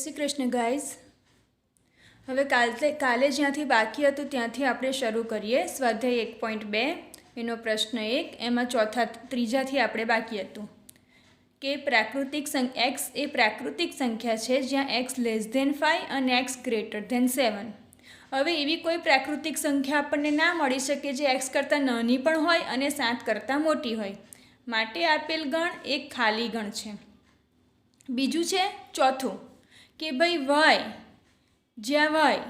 Shri Krishna guys. હવે કાલે જ્યાંથી બાકી હતું ત્યાંથી આપણે શરૂ કરીએ. સ્વાધ્યાય 1.2 એનો પ્રશ્ન 1, એમાં ત્રીજાથી આપણે બાકી હતું કે એક્સ એ પ્રાકૃતિક સંખ્યા છે જ્યાં એક્સ <5 અને એક્સ <7. હવે એવી કોઈ પ્રાકૃતિક સંખ્યા આપણને ના મળી શકે જે એક્સ કરતાં નાની પણ હોય અને 7 કરતાં મોટી હોય. માટે આપેલ ગણ એક ખાલી ગણ છે. બીજું છે ચોથું કે ભાઈ વય, જ્યાં વય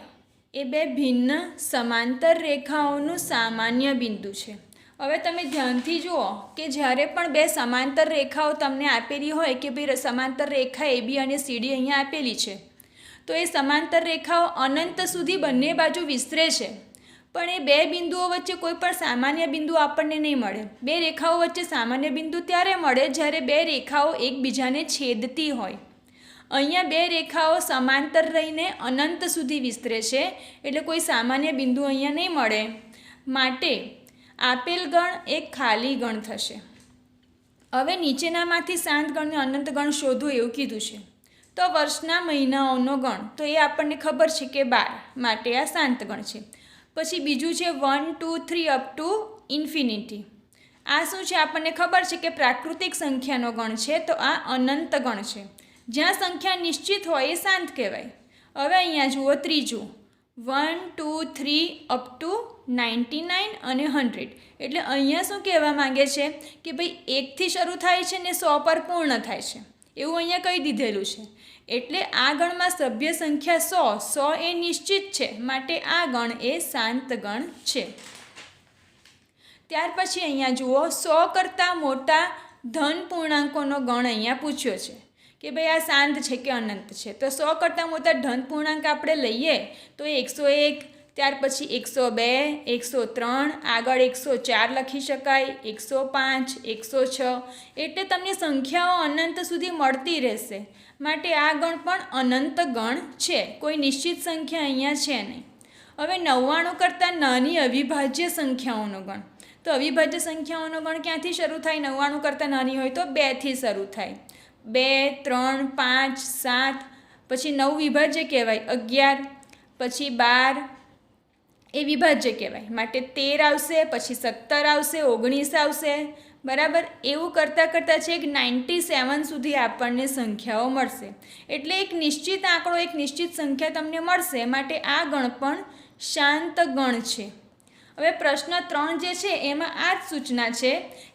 એ બે ભિન્ન સમાંતર રેખાઓનું સામાન્ય બિંદુ છે. હવે તમે ધ્યાનથી જુઓ કે જ્યારે પણ બે સમાંતર રેખાઓ તમને આપેલી હોય કે ભાઈ સમાંતર રેખા AB અને CD અહીંયા આપેલી છે, તો એ સમાંતર રેખાઓ અનંત સુધી બંને બાજુ વિસ્તરે છે, પણ એ બે બિંદુઓ વચ્ચે કોઈ પણ સામાન્ય બિંદુ આપણને નહીં મળે. બે રેખાઓ વચ્ચે સામાન્ય બિંદુ ત્યારે મળે જ્યારે બે રેખાઓ એકબીજાને છેદતી હોય. અહીંયા બે રેખાઓ સમાંતર રહીને અનંત સુધી વિસ્તરે છે, એટલે કોઈ સામાન્ય બિંદુ અહીંયા નહીં મળે. માટે આપેલ ગણ એક ખાલી ગણ થશે. હવે નીચેનામાંથી શાંત ગણ અને અનંત ગણ શોધો એવું કીધું છે. તો વર્ષના મહિનાઓનો ગણ, તો એ આપણને ખબર છે કે 12, માટે આ શાંત ગણ છે. પછી બીજું છે 1, 2, 3 અપ ટુ ઇન્ફિનિટી. આ શું છે? આપણને ખબર છે કે પ્રાકૃતિક સંખ્યાનો ગણ છે, તો આ અનંત ગણ છે. જ્યાં સંખ્યા નિશ્ચિત હોય એ શાંત કહેવાય. હવે અહીંયા જુઓ ત્રીજું 1, 2, 3 અપ ટુ 99 અને 100. એટલે અહીંયા શું કહેવા માંગે છે કે ભાઈ 1થી શરૂ થાય છે ને 100 પર પૂર્ણ થાય છે, એવું અહીંયા કહી દીધેલું છે. એટલે આ ગણમાં સભ્ય સંખ્યા 100 એ નિશ્ચિત છે, માટે આ ગણ એ શાંત ગણ છે. ત્યાર પછી અહીંયા જુઓ 100 કરતાં મોટા ધન પૂર્ણાંકોનો ગણ અહીંયા પૂછ્યો છે કે ભાઈ આ શાંત છે કે અનંત છે. તો 100 કરતાં મોટા ધન પૂર્ણાંક આપણે લઈએ તો એ 101, ત્યાર પછી 102, 103, આગળ 104 લખી શકાય, 105, 106. એટલે તમને સંખ્યાઓ અનંત સુધી મળતી રહેશે. માટે આ ગણ પણ અનંત ગણ છે, કોઈ નિશ્ચિત સંખ્યા અહીંયા છે નહીં. હવે 99 કરતાં નાની અવિભાજ્ય સંખ્યાઓનો ગણ. તો અવિભાજ્ય સંખ્યાઓનો ગણ ક્યાંથી શરૂ થાય? 99 કરતાં નાની હોય તો 2થી શરૂ થાય. 2, 3, 5, 7, પછી 9 વિભાજ્ય કહેવાય, 11, પછી 12 એ વિભાજ્ય કહેવાય, માટે 13 આવશે, પછી 17 આવશે, 19 આવશે. બરાબર, એવું કરતાં કરતાં છેક 97 સુધી આપણને સંખ્યાઓ મળશે. એટલે એક નિશ્ચિત આંકડો, એક નિશ્ચિત સંખ્યા તમને મળશે, માટે આ ગણ પણ શાંત ગણ છે. હવે પ્રશ્ન 3 જે છે એમાં આ જ સૂચના છે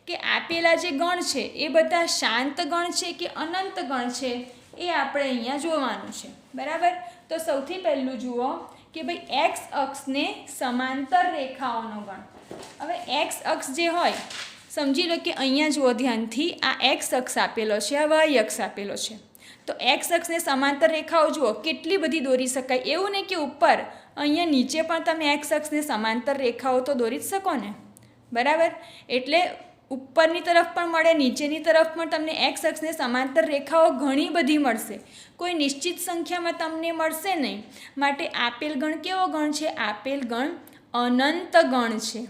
કે આપેલા જે ગણ છે એ બધા શાંત ગણ છે કે અનંત ગણ છે, એ આપણે અહીંયા જોવાનું છે. બરાબર, તો સૌથી પહેલું જુઓ કે ભાઈ એક્સ અક્ષને સમાંતર રેખાઓનો ગણ. હવે એક્સ અક્ષ જે હોય, સમજી લો કે અહીંયા જુઓ ધ્યાનથી, આ એક્સ અક્ષ આપેલો છે, આ વાય અક્ષ આપેલો છે. તો એક્સ અક્ષને સમાંતર રેખાઓ જુઓ કેટલી બધી દોરી શકાય. એવું નહીં કે ઉપર, અહીંયા નીચે પણ તમે એક્સ અક્ષને સમાંતર રેખાઓ તો દોરી જ શકો ને. બરાબર, એટલે ઉપરની તરફ પણ મળે, નીચેની તરફ પણ તમને એક્સ અક્ષને સમાંતર રેખાઓ ઘણી બધી મળશે. કોઈ નિશ્ચિત સંખ્યામાં તમને મળશે નહીં. માટે આપેલ ગણ કેવો ગણ છે? આપેલ ગણ અનંત ગણ છે.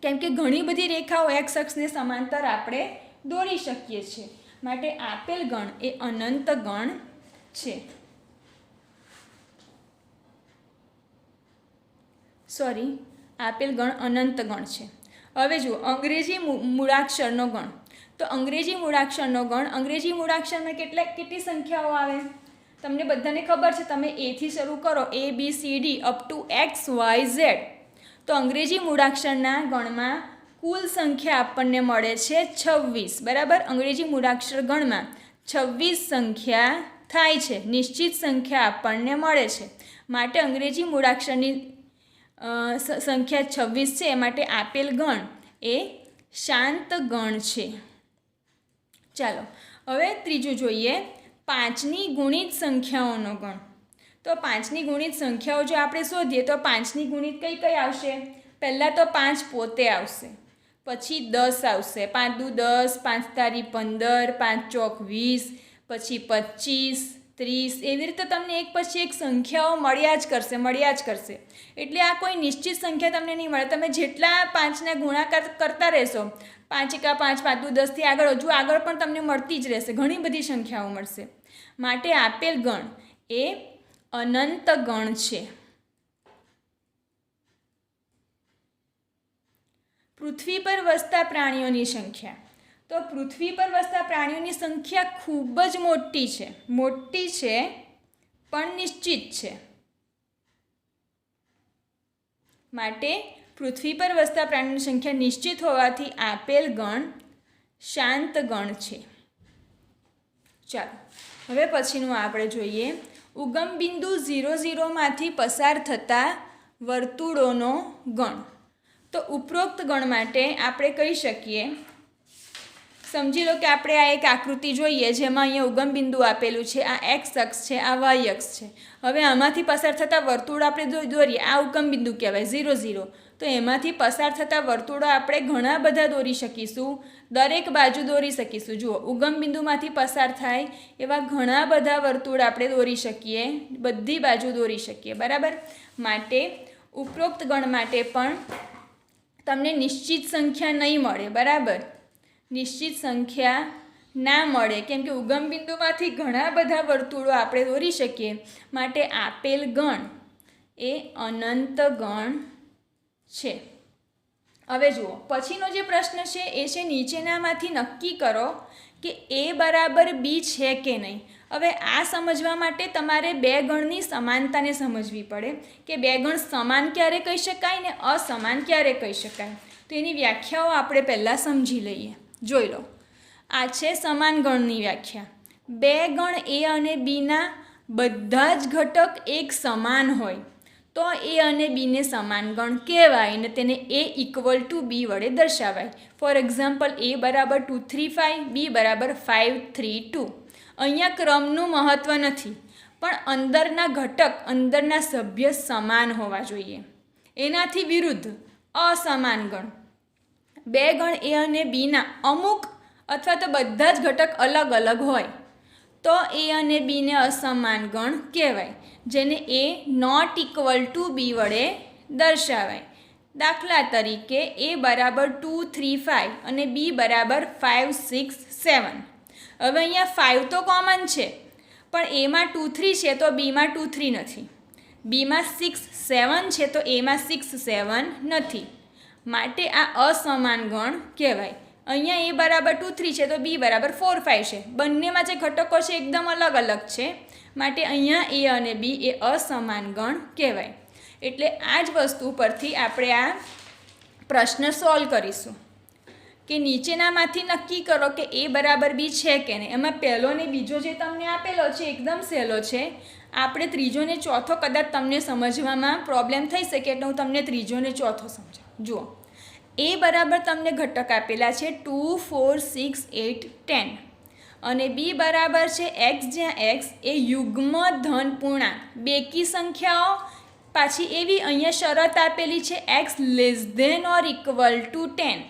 કેમ કે ઘણી બધી રેખાઓ એક્સ અક્ષને સમાંતર આપણે દોરી શકીએ છીએ. માટે આપેલ ગણ એ અનંત ગણ છે. આપેલ ગણ અનંત ગણ છે. હવે જુઓ અંગ્રેજી મૂળાક્ષરનો ગણ. તો અંગ્રેજી મૂળાક્ષરનો ગણ, અંગ્રેજી મૂળાક્ષરમાં કેટલી સંખ્યાઓ આવે? તમને બધાને ખબર છે, તમે એથી શરૂ કરો, ABCD અપ ટુ XYZ. તો અંગ્રેજી મૂળાક્ષરના ગણમાં કુલ સંખ્યા આપણને મળે છે 26. બરાબર, અંગ્રેજી મૂળાક્ષર ગણમાં 26 સંખ્યા થાય છે, નિશ્ચિત સંખ્યા આપણને મળે છે. માટે અંગ્રેજી મૂળાક્ષરની સંખ્યા 26 છે, માટે આપેલ ગણ એ શાંત ગણ છે. ચાલો હવે ત્રીજું જોઈએ, 5ની ગુણિત સંખ્યાઓનો ગણ. તો 5ની ગુણિત સંખ્યાઓ જો આપણે શોધીએ તો 5ની ગુણિત કઈ કઈ આવશે? પહેલાં તો 5 પોતે આવશે, પછી 10 આવશે, 5 દુ 10, 5 તારી 15, 5 ચોક 20, પછી 25, 30. એવી રીતે તમને એક પછી એક સંખ્યાઓ મળ્યા જ કરશે. એટલે આ કોઈ નિશ્ચિત સંખ્યા તમને નહીં મળે. તમે જેટલા 5ના ગુણાકાર કરતા રહેશો, 5 એકા 5, 5 દુ 10થી આગળ પણ તમને મળતી જ રહેશે, ઘણી બધી સંખ્યાઓ મળશે. માટે આપેલ ગણ એ અનંત ગણ છે. પૃથ્વી પર વસતા પ્રાણીઓની સંખ્યા. તો પૃથ્વી પર વસતા પ્રાણીઓની સંખ્યા ખૂબ જ મોટી છે પણ નિશ્ચિત છે. માટે પૃથ્વી પર વસતા પ્રાણીઓની સંખ્યા નિશ્ચિત હોવાથી આપેલ ગણ શાંત ગણ છે. ચાલો હવે પછીનું આપણે જોઈએ ઉગમ બિંદુ 0,0 માંથી પસાર થતા વર્તુળોનો ગણ. તો ઉપરોક્ત ગણ માટે આપણે કહી શકીએ, સમજી લો કે આપણે આ એક આકૃતિ જોઈએ જેમાં અહીંયા ઉગમ બિંદુ આપેલું છે, આ એક્સ અક્ષ છે, આ વાય અક્ષ છે. હવે આમાંથી પસાર થતા વર્તુળ આપણે દોરીએ, આ ઉગમ બિંદુ કહેવાય 0,0. તો એમાંથી પસાર થતા વર્તુળો આપણે ઘણા બધા દોરી શકીશું, દરેક બાજુ દોરી શકીશું. જુઓ ઉગમ બિંદુમાંથી પસાર થાય એવા ઘણા બધા વર્તુળ આપણે દોરી શકીએ, બધી બાજુ દોરી શકીએ, બરાબર. માટે ઉપરોક્ત ગણ માટે પણ તમને નિશ્ચિત સંખ્યા નહીં મળે, બરાબર. નિશ્ચિત સંખ્યા ના મળે કેમ કે ઉગમ બિંદુમાંથી ઘણા બધા વર્તુળો આપણે દોરી શકીએ. માટે આપેલ ગણ એ અનંત ગણ છે. હવે જુઓ પછીનો જે પ્રશ્ન છે એ છે નીચેનામાંથી નક્કી કરો કે એ બરાબર બી છે કે નહીં. હવે આ સમજવા માટે તમારે બે ગણની સમાનતાને સમજવી પડે કે બે ગણ સમાન ક્યારે કહી શકાય ને અસમાન ક્યારે કહી શકાય. તો એની વ્યાખ્યાઓ આપણે પહેલાં સમજી લઈએ. જોઈ લો, આ છે સમાન ગણની વ્યાખ્યા. બે ગણ એ અને બીના બધા જ ઘટક એક સમાન હોય તો એ અને બીને સમાન ગણ કહેવાય ને તેને એ ઇક્વલ ટુ બી વડે દર્શાવાય. ફોર એક્ઝામ્પલ એ બરાબર 2, 3, 5, બી બરાબર 5, 3, 2. અહીંયા ક્રમનું મહત્ત્વ નથી પણ અંદરના ઘટક અંદરના સભ્ય સમાન હોવા જોઈએ. એનાથી વિરુદ્ધ અસમાન ગણ, બે ગણ એ અને બીના અમુક અથવા તો બધા જ ઘટક અલગ અલગ હોય તો એ અને બીને અસમાન ગણ કહેવાય, જેને એ નોટ ઇક્વલ ટુ બી વડે દર્શાવાય. દાખલા તરીકે એ બરાબર 2, 3, 5 અને બી બરાબર 5, 6, 7. હવે અહીંયા 5 તો કોમન છે પણ એમાં 2, 3 છે તો બીમાં 2, 3 નથી, બીમાં 6, 7 છે તો એમાં 6, 7 નથી. માટે આ અસમાન ગણ કહેવાય. અહીંયા એ બરાબર 2, 3 છે તો બી બરાબર 4, 5 છે. બંનેમાં જે ઘટકો છે એકદમ અલગ અલગ છે. માટે અહીંયા એ અને બી એ અસમાન ગણ કહેવાય. એટલે આ જ વસ્તુ પરથી આપણે આ પ્રશ્ન સોલ્વ કરીશું કે નીચેનામાંથી નક્કી કરો કે એ બરાબર બી છે કે નહીં. એમાં પહેલો ને બીજો જે તમને આપેલો છે એકદમ સહેલો છે. આપણે ત્રીજો ને ચોથો કદાચ તમને સમજવામાં પ્રોબ્લેમ થઈ શકે એટલે હું તમને ત્રીજો ને ચોથો સમજાવું. જુઓ એ બરાબર તમને ઘટક આપેલા છે 2, 4, 6, 8, 10 અને બી બરાબર છે એક્સ, જ્યાં એક્સ એ યુગ્મ ધન પૂર્ણાંક બેકી સંખ્યાઓ. પાછી એવી અહીંયા શરત આપેલી છે x less than or equal to 10,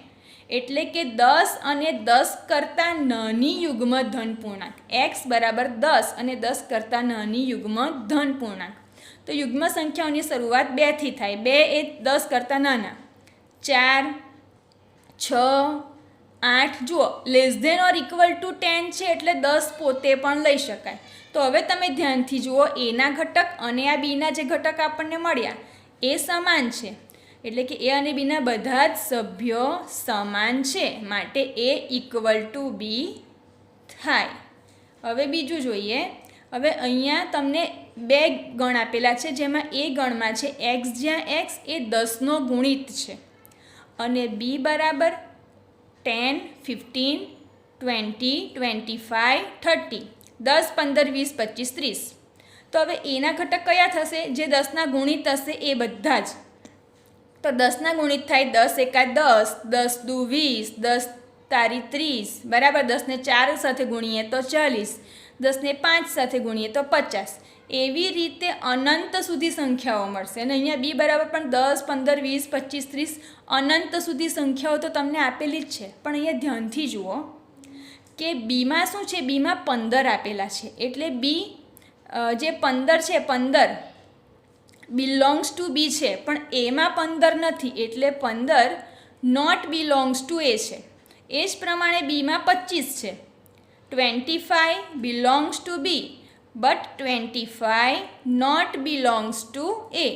એટલે કે 10 અને 10 કરતાં નાની યુગ્મ ધન પૂર્ણાંક. એક્સ બરાબર 10 અને 10 કરતાં નાની યુગ્મ ધન પૂર્ણાંક. તો યુગ્મ સંખ્યાઓની શરૂઆત 2થી થાય. 2 એ 10 કરતાં નાના, 4, 6, 8. જુઓ less than or equal to 10 છે એટલે 10 પોતે પણ લઈ શકાય. તો હવે તમે ધ્યાનથી જુઓ એના ઘટક અને આ બીના જે ઘટક આપણને મળ્યા એ સમાન છે, એટલે કે એ અને બીના બધા જ સભ્યો સમાન છે. માટે એ ઇક્વલ ટુ બી થાય. હવે બીજું જોઈએ. હવે અહીંયા તમને બે ગણ આપેલા છે જેમાં એ ગણમાં છે એક્સ, જ્યાં એક્સ એ 10નો ગુણિત છે અને બી બરાબર 10, 15, 20, 25, 30. 10, 15, 20, 25, 30. તો હવે એના ઘટક કયા થશે? જે 10ના ગુણિત હશે એ બધા જ. તો 10ના ગુણિત થાય 10 એકા 10, 10 દુ 20, 10 તારી 30, બરાબર. 10ને 4 સાથે ગુણીએ તો 40, 10ને 5 સાથે ગુણીએ તો 50. એવી રીતે અનંત સુધી સંખ્યાઓ મળશે. અને અહીંયા બી બરાબર પણ 10, 15, 20, 25, 30 અનંત સુધી સંખ્યાઓ તો તમને આપેલી જ છે. પણ અહીંયા ધ્યાનથી જુઓ કે બીમાં શું છે, બીમાં 15 આપેલા છે. એટલે બી જે 15 છે 15 બિલોંગ્સ ટુ બી છે પણ એમાં 15 નથી એટલે 15 નોટ બિલોંગ્સ ટુ એ છે. એ જ પ્રમાણે બીમાં 25 છે, 25 belongs to B but 25 not belongs to A.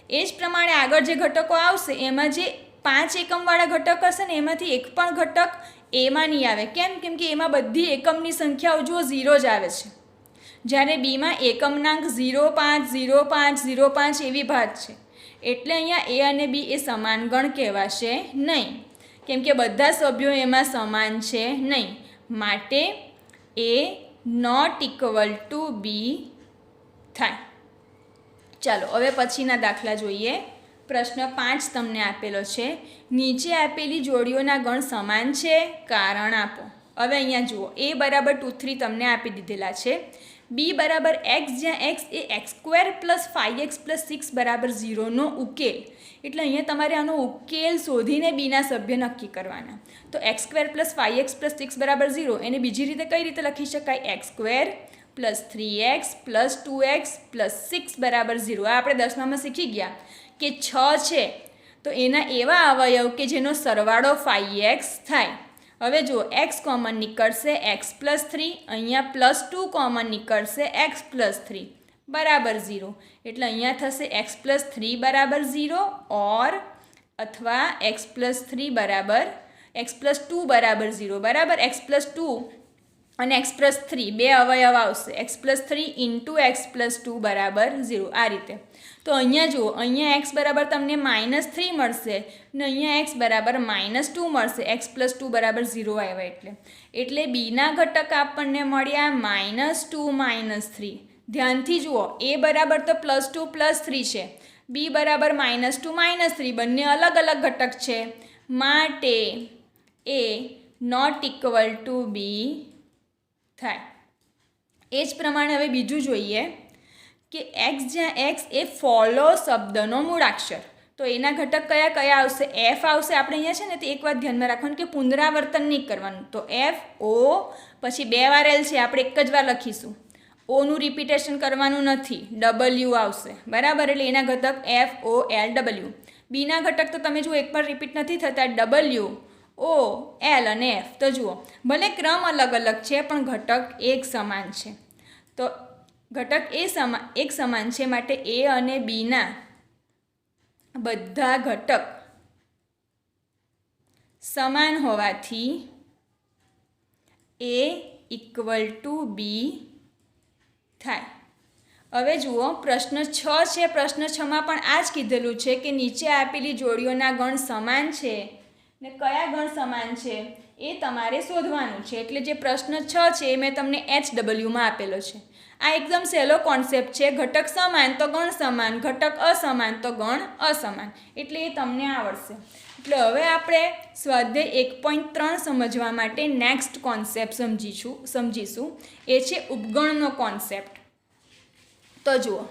એ જ પ્રમાણે આગળ જે ઘટકો આવશે એમાં જે 5 એકમવાળા ઘટક હશે ને એમાંથી એક પણ ઘટક એમાં નહીં આવે. કેમ કે એમાં બધી એકમની સંખ્યાઓ જુઓ 0 જ આવે છે. જ્યારે બીમાં એકમનાંક 0, 5, 0, 5, 0, 5 એવી ભાત છે. એટલે અહીંયા એ અને બી એ સમાન ગણ કહેવાશે નહીં, કેમ કે બધા સભ્યો એમાં સમાન છે નહીં. માટે એ નોટ ઇક્વલ ટુ બી થાય. ચાલો હવે પછીના દાખલા જોઈએ. પ્રશ્ન 5 તમને આપેલો છે. નીચે આપેલી જોડીઓના ગણ સમાન છે, કારણ આપો. હવે અહીંયા જુઓ, એ બરાબર 2, 3 તમને આપી દીધેલા છે. બી બરાબર એક્સ, જ્યાં એક્સ એ x² પ્લસ 5x પ્લસ 6 બરાબર 0નો ઉકેલ. એટલે અહીંયા તમારે આનો ઉકેલ શોધીને બીના સભ્ય નક્કી કરવાના. તો x² પ્લસ 5x પ્લસ 6 બરાબર 0 એને બીજી રીતે કઈ રીતે લખી શકાય? x² plus 3x plus 2x plus 6 બરાબર 0. આ આપણે 10મામાં શીખી ગયા કે 6 છે તો એના એવા અવયવ કે જેનો સરવાળો 5x થાય. હવે જુઓ, x કોમન નીકળશે x પ્લસ 3, અહીંયા પ્લસ 2 કોમન નીકળશે x પ્લસ 3 બરાબર 0. એટલે અહીંયા થશે x પ્લસ 3 બરાબર 0 ઓર અથવા x પ્લસ 3 બરાબર x પ્લસ 2 બરાબર 0 બરાબર. x પ્લસ 2 અને x પ્લસ 3 બે અવયવ આવશે. x plus 3 into x plus 2 બરાબર 0 આ રીતે. તો અહીંયા જુઓ, અહીંયા x બરાબર તમને -3 મળશે ને અહીંયા x બરાબર -2 મળશે. x પ્લસ 2 બરાબર 0 આવ્યા એટલે બીના ઘટક આપણને મળ્યા -2 -3. ધ્યાનથી જુઓ, a બરાબર તો +2 +3 છે, b બરાબર -2 -3 બંને અલગ અલગ ઘટક છે. માટે a નોટ ઇક્વલ ટુ બી થાય. એ જ પ્રમાણે હવે બીજું જોઈએ કે x, જ્યાં x એ ફોલો શબ્દનો મૂળાક્ષર. તો એના ઘટક કયા કયા આવશે? f આવશે. આપણે અહીંયા છે ને તે એક વાત ધ્યાનમાં રાખવાનું કે પુનરાવર્તન નહીં કરવાનું. તો f, o, પછી 2 વાર l છે, આપણે એક જ વાર લખીશું. ઓનું રિપીટેશન કરવાનું નથી. w આવશે બરાબર. એટલે એના ઘટક f, o, l, w. બીના ઘટક તો તમે જુઓ એક પણ રિપીટ નથી થતા. w, o, l અને f. તો જુઓ, ભલે ક્રમ અલગ અલગ છે પણ ઘટક એક સમાન છે. તો ઘટક એક સમાન છે માટે a અને બીના બધા ઘટક સમાન હોવાથી a ઇક્વલ ટુ બી થાય. હવે જુઓ, પ્રશ્ન 6 છે. પ્રશ્ન 6માં પણ આ જ કીધેલું છે કે નીચે આપેલી જોડીઓના ગણ સમાન છે ને કયા ગણ સમાન છે એ તમારે શોધવાનું છે. એટલે જે પ્રશ્ન 6 છે એ મેં તમને HWમાં આપેલો છે. આ એકદમ સહેલો કોન્સેપ્ટ છે. ઘટક સમાન તો ગણ સમાન, ઘટક અસમાન તો ગણ અસમાન. એટલે એ તમને આવડશે. એટલે હવે આપણે સ્વાધ્યાય 1.3 સમજવા માટે નેક્સ્ટ કોન્સેપ્ટ સમજીશું. એ છે ઉપગણનો કોન્સેપ્ટ. તો જુઓ,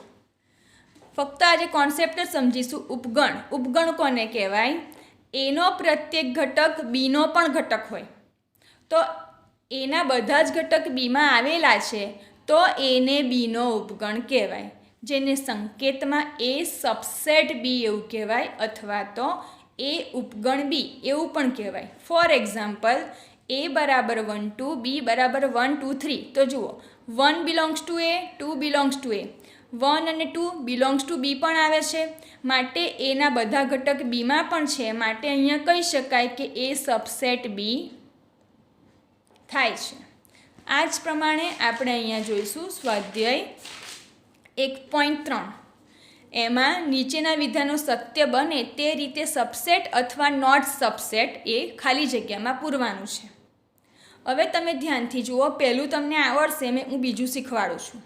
ફક્ત આજે કોન્સેપ્ટ જ સમજીશું. ઉપગણ કોને કહેવાય? એનો પ્રત્યેક ઘટક બીનો પણ ઘટક હોય. તો એના બધા જ ઘટક બીમાં આવેલા છે તો એને બીનો ઉપગણ કહેવાય, જેને સંકેતમાં એ સબસેટ બી એવું કહેવાય અથવા તો એ ઉપગણ બી એવું પણ કહેવાય. ફોર એક્ઝામ્પલ, a બરાબર 1 2, b બરાબર 1 2 3. તો જુઓ, 1 belongs to a, 2 belongs to a, 1 અને 2 બિલોંગ્સ ટુ બી પણ આવે છે. માટે એના બધા ઘટક બીમાં પણ છે. માટે અહીંયા કહી શકાય કે એ સબસેટ બી થાય છે. આ જ પ્રમાણે આપણે અહીંયા જોઈશું સ્વાધ્યાય 1.3. એમાં નીચેના વિધાનો સત્ય બને તે રીતે સબસેટ અથવા નોટ સબસેટ એ ખાલી જગ્યામાં પૂરવાનું છે. હવે તમે ધ્યાનથી જુઓ, પહેલું તમને આવડશે, હું બીજું શીખવાડું છું.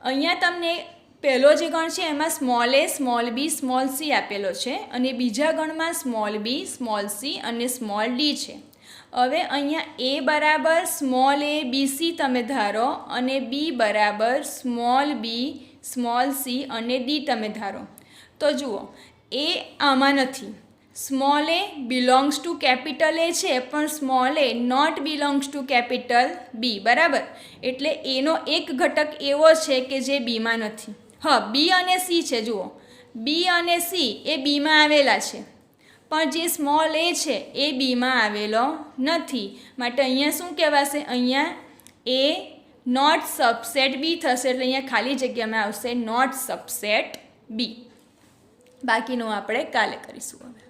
અહીંયા તમને પહેલો જે ગણ છે એમાં small a, small b, small c આપેલો છે અને બીજા ગણમાં સ્મોલ b, સ્મોલ c અને સ્મોલ d છે. હવે અહીંયા a બરાબર સ્મોલ a, b, c તમે ધારો અને b બરાબર સ્મોલ b, સ્મોલ c અને d તમે ધારો. તો જુઓ, a આમાં નથી. Small a belongs to capital A છે પણ small a not belongs to capital B બરાબર. એટલે એનો એક ઘટક એવો છે કે જે બીમાં નથી. હા, b અને c છે. જુઓ, b અને c એ બીમાં આવેલા છે પણ જે સ્મોલ a છે એ બીમાં આવેલો નથી. માટે અહીંયા શું કહેવાશે? અહીંયા a નોટ સબસેટ બી થશે, એટલે અહીંયા ખાલી જગ્યામાં આવશે નોટ સબસેટ બી. બાકીનું આપણે કાલે કરીશું હવે.